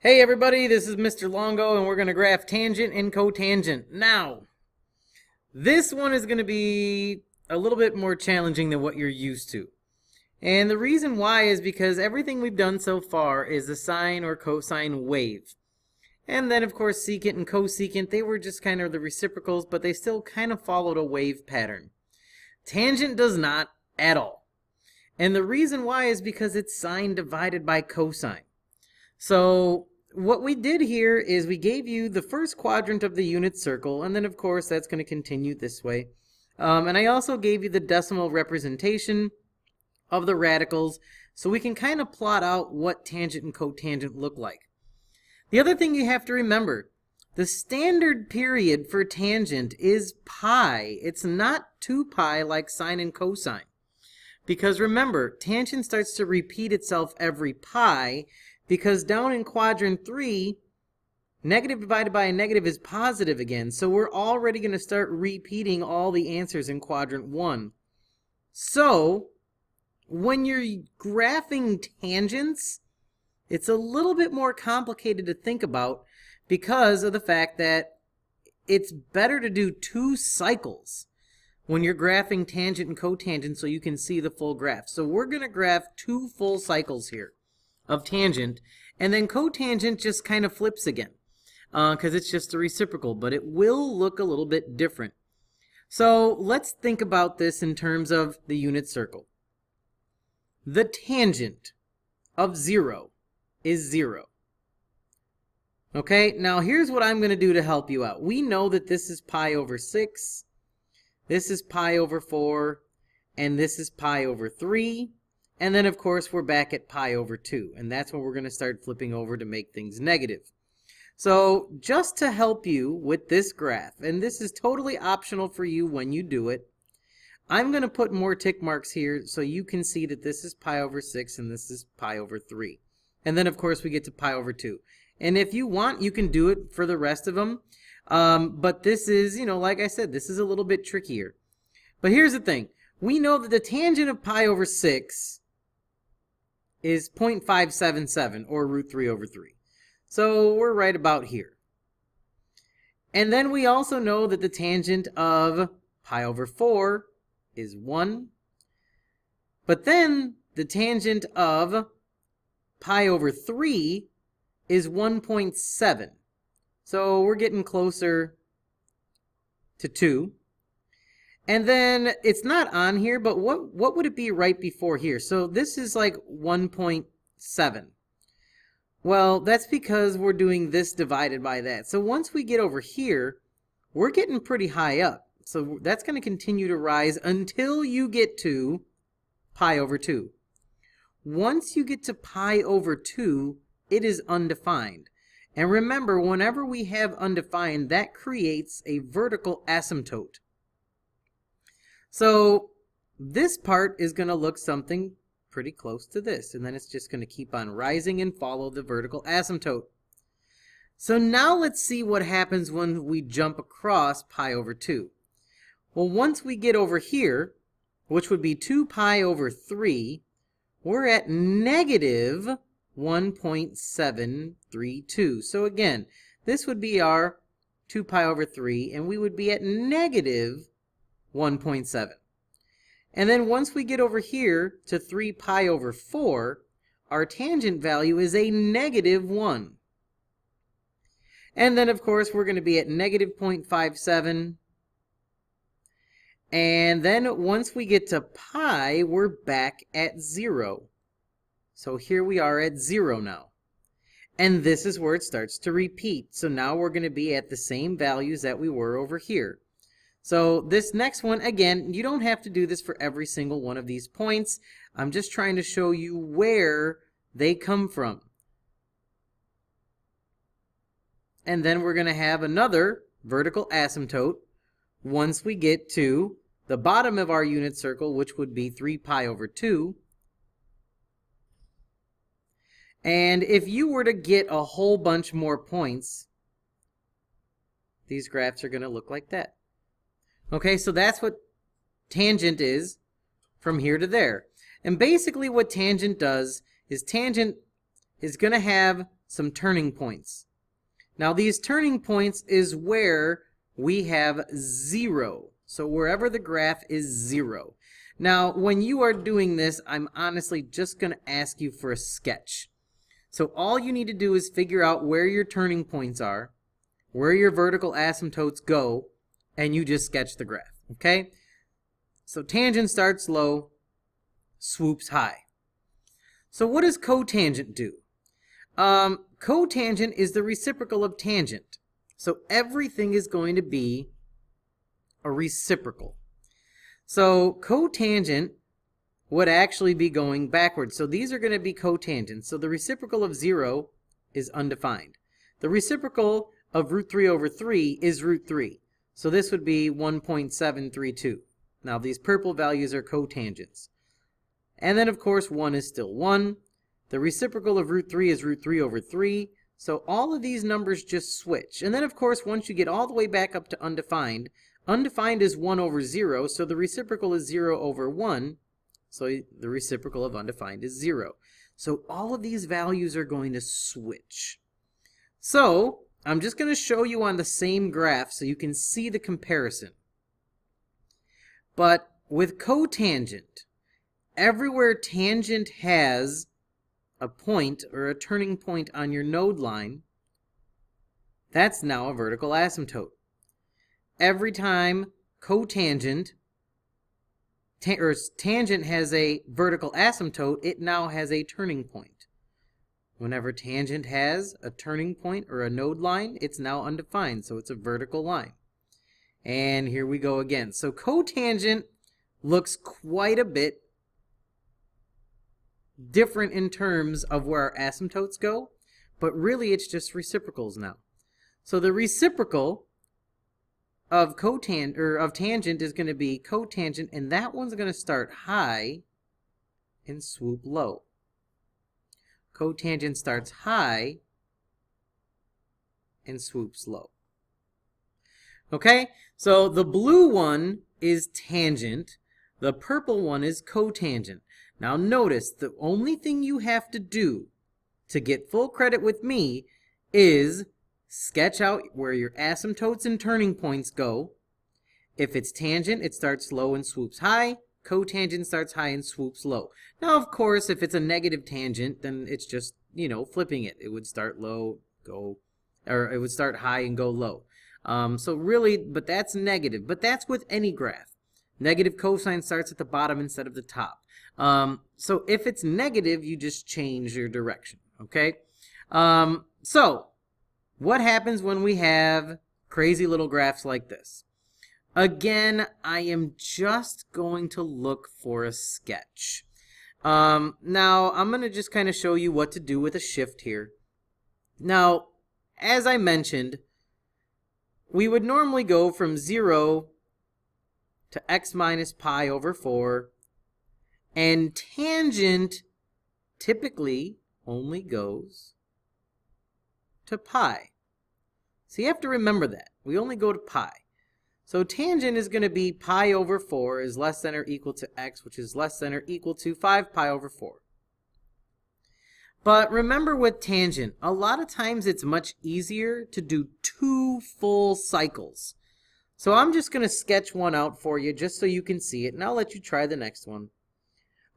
Hey everybody, this is Mr. Longo and we're going to graph tangent and cotangent. Now, this one is going to be a little bit more challenging than what you're used to. And the reason why is because everything we've done so far is a sine or cosine wave. And then of course secant and cosecant, they were just kind of the reciprocals, but they still kind of followed a wave pattern. Tangent does not at all. And the reason why is because it's sine divided by cosine. So what we did here is we gave you the first quadrant of the unit circle, and then of course that's going to continue this way. And I also gave you the decimal representation of the radicals, so we can kind of plot out what tangent and cotangent look like. The other thing you have to remember, the standard period for tangent is pi. It's not 2 pi like sine and cosine. Because remember, tangent starts to repeat itself every pi, because down in quadrant 3, negative divided by a negative is positive again. So we're already going to start repeating all the answers in quadrant 1. So when you're graphing tangents, it's a little bit more complicated to think about because of the fact that it's better to do 2 cycles when you're graphing tangent and cotangent so you can see the full graph. So we're going to graph 2 full cycles here of tangent, and then cotangent just kind of flips again because it's just a reciprocal, but it will look a little bit different. So let's think about this in terms of the unit circle. The tangent of 0 is 0. Okay, now here's what I'm going to do to help you out. We know that this is pi over 6, this is pi over 4, and this is pi over 3. And then, of course, we're back at pi over 2. And that's when we're going to start flipping over to make things negative. So just to help you with this graph, and this is totally optional for you when you do it, I'm going to put more tick marks here so you can see that this is pi over 6 and this is pi over 3. And then, of course, we get to pi over 2. And if you want, you can do it for the rest of them. But this is, like I said, this is a little bit trickier. But here's the thing. We know that the tangent of pi over 6 is 0.577 or root 3 over 3. So we're right about here. And then we also know that the tangent of pi over 4 is 1. But then the tangent of pi over 3 is 1.7. So we're getting closer to 2. And then it's not on here, but what would it be right before here? So this is like 1.7. Well, that's because we're doing this divided by that. So once we get over here, we're getting pretty high up. So that's going to continue to rise until you get to pi over 2. Once you get to pi over 2, it is undefined. And remember, whenever we have undefined, that creates a vertical asymptote. So this part is going to look something pretty close to this, and then it's just going to keep on rising and follow the vertical asymptote. So now let's see what happens when we jump across pi over 2. Well, once we get over here, which would be 2 pi over 3, we're at negative 1.732. So again, this would be our 2 pi over 3, and we would be at negative 1.7. And then once we get over here to 3 pi over 4, our tangent value is a negative 1. And then, of course, we're going to be at negative 0.57. And then once we get to pi, we're back at 0. So here we are at 0 now. And this is where it starts to repeat. So now we're going to be at the same values that we were over here. So this next one, again, you don't have to do this for every single one of these points. I'm just trying to show you where they come from. And then we're going to have another vertical asymptote once we get to the bottom of our unit circle, which would be 3 pi over 2. And if you were to get a whole bunch more points, these graphs are going to look like that. Okay, so that's what tangent is from here to there. And basically what tangent does is tangent is going to have some turning points. Now these turning points is where we have 0. So wherever the graph is 0. Now when you are doing this, I'm honestly just going to ask you for a sketch. So all you need to do is figure out where your turning points are, where your vertical asymptotes go, and you just sketch the graph, okay? So tangent starts low, swoops high. So what does cotangent do? Cotangent is the reciprocal of tangent. So everything is going to be a reciprocal. So cotangent would actually be going backwards. So these are going to be cotangents. So the reciprocal of 0 is undefined. The reciprocal of root 3 over 3 is root 3. So this would be 1.732. Now these purple values are cotangents. And then of course 1 is still 1. The reciprocal of root 3 is root 3 over 3. So all of these numbers just switch. And then of course once you get all the way back up to undefined, undefined is 1 over 0. So the reciprocal is 0 over 1. So the reciprocal of undefined is 0. So all of these values are going to switch. So I'm just going to show you on the same graph so you can see the comparison. But with cotangent, everywhere tangent has a point or a turning point on your node line, that's now a vertical asymptote. Every time cotangent or tangent has a vertical asymptote, it now has a turning point. Whenever tangent has a turning point or a node line, it's now undefined, so it's a vertical line. And here we go again. So cotangent looks quite a bit different in terms of where our asymptotes go, but really it's just reciprocals now. So the reciprocal of tangent is going to be cotangent, and that one's going to start high and swoop low. Cotangent starts high and swoops low. Okay, so the blue one is tangent, the purple one is cotangent. Now notice the only thing you have to do to get full credit with me is sketch out where your asymptotes and turning points go. If it's tangent, it starts low and swoops high. Cotangent starts high and swoops low. Now, of course, if it's a negative tangent, then it's just, flipping it. It would start low, or it would start high and go low. So really, but that's negative. But that's with any graph. Negative cosine starts at the bottom instead of the top. So if it's negative, you just change your direction, okay? So what happens when we have crazy little graphs like this? Again, I am just going to look for a sketch. Now, I'm going to just kind of show you what to do with a shift here. Now, as I mentioned, we would normally go from 0 to x minus pi over 4, and tangent typically only goes to pi. So you have to remember that. We only go to pi. So tangent is going to be pi over 4 is less than or equal to x, which is less than or equal to 5 pi over 4. But remember with tangent, a lot of times it's much easier to do 2 full cycles. So I'm just going to sketch one out for you just so you can see it, and I'll let you try the next one.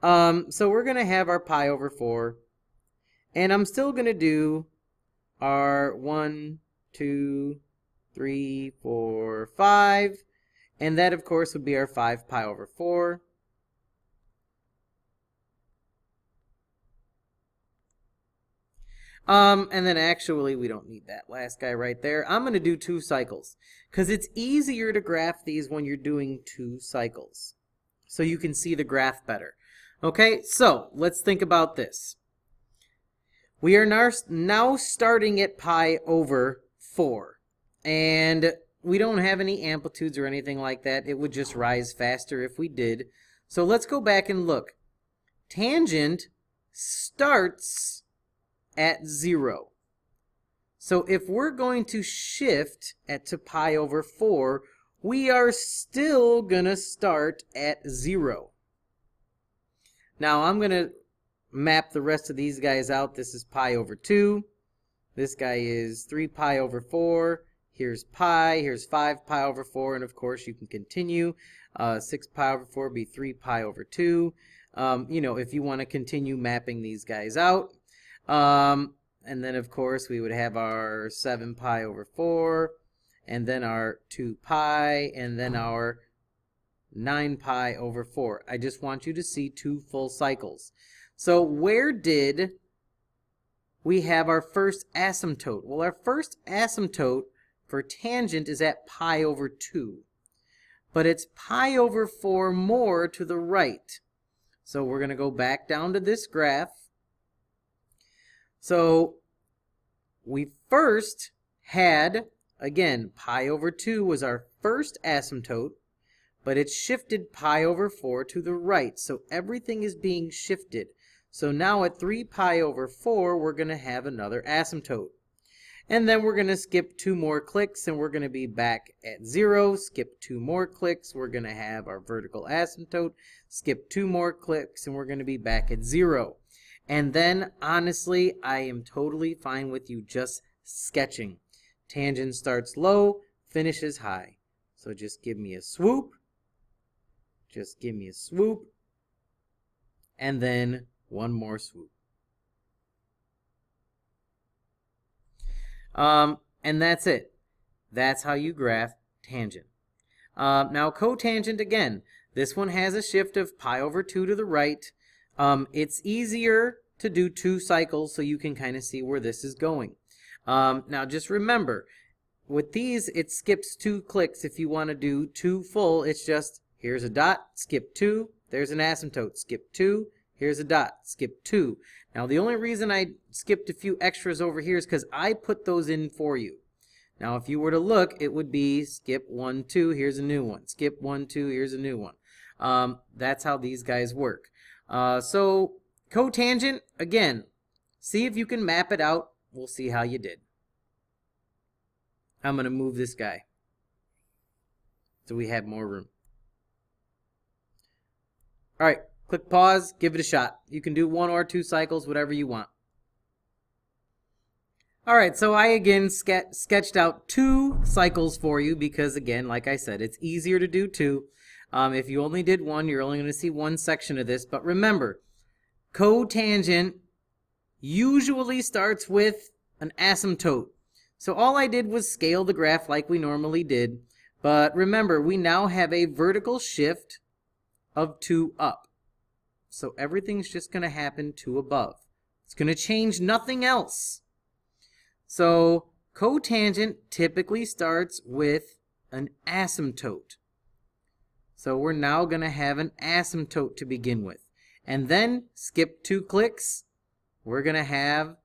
So we're going to have our pi over 4, and I'm still going to do our 1, 2, 3, 4, 5, and that of course would be our 5 pi over 4. And then actually we don't need that last guy right there. I'm going to do 2 cycles because it's easier to graph these when you're doing 2 cycles so you can see the graph better. Okay, so let's think about this. We are now starting at pi over 4. And we don't have any amplitudes or anything like that. It would just rise faster if we did. So let's go back and look. Tangent starts at 0. So if we're going to shift to pi over 4, we are still going to start at 0. Now I'm going to map the rest of these guys out. This is pi over 2. This guy is 3 pi over 4. Here's pi. Here's 5 pi over 4. And of course, you can continue. 6 pi over 4 would be 3 pi over 2. You know, if you want to continue mapping these guys out. And then, of course, we would have our 7 pi over 4. And then our 2 pi. And then our 9 pi over 4. I just want you to see 2 full cycles. So where did we have our first asymptote? Well, our first asymptote for tangent is at pi over 2. But it's pi over 4 more to the right. So we're going to go back down to this graph. So we first had, again, pi over 2 was our first asymptote, but it's shifted pi over 4 to the right. So everything is being shifted. So now at 3 pi over 4, we're going to have another asymptote. And then we're going to skip 2 more clicks and we're going to be back at 0. Skip 2 more clicks, we're going to have our vertical asymptote. Skip 2 more clicks and we're going to be back at 0. And then, honestly, I am totally fine with you just sketching. Tangent starts low, finishes high. So just give me a swoop. Just give me a swoop. And then one more swoop. And that's it. That's how you graph tangent. Now cotangent, again, this one has a shift of pi over 2 to the right. It's easier to do 2 cycles so you can kind of see where this is going. Now just remember, with these it skips 2 clicks. If you want to do 2 full, it's just here's a dot, skip 2, there's an asymptote, skip 2, here's a dot, skip 2. Now the only reason I skipped a few extras over here is because I put those in for you. Now if you were to look, it would be skip 1, 2, here's a new one. Skip 1, 2, here's a new one. That's how these guys work. So cotangent, again, see if you can map it out. We'll see how you did. I'm going to move this guy so we have more room. All right. Click pause, give it a shot. You can do 1 or 2 cycles, whatever you want. Alright, so I again sketched out 2 cycles for you because, again, like I said, it's easier to do 2. If you only did 1, you're only going to see 1 section of this. But remember, cotangent usually starts with an asymptote. So all I did was scale the graph like we normally did. But remember, we now have a vertical shift of 2 up. So everything's just going to happen 2 above. It's going to change nothing else. So cotangent typically starts with an asymptote. So we're now going to have an asymptote to begin with. And then skip 2 clicks. We're going to have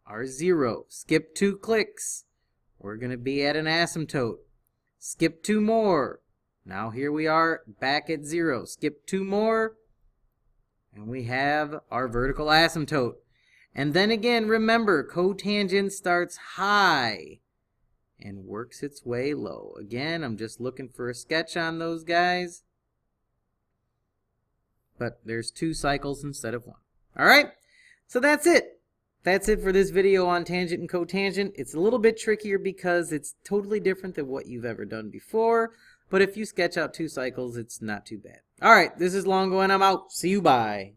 our 0. Skip 2 clicks. We're going to be at an asymptote. Skip 2 more. Now here we are back at 0. Skip 2 more. And we have our vertical asymptote. And then again, remember, cotangent starts high and works its way low. Again, I'm just looking for a sketch on those guys. But there's 2 cycles instead of 1. All right, so that's it. That's it for this video on tangent and cotangent. It's a little bit trickier because it's totally different than what you've ever done before. But if you sketch out 2 cycles, it's not too bad. All right, this is Longo, and I'm out. See you, bye.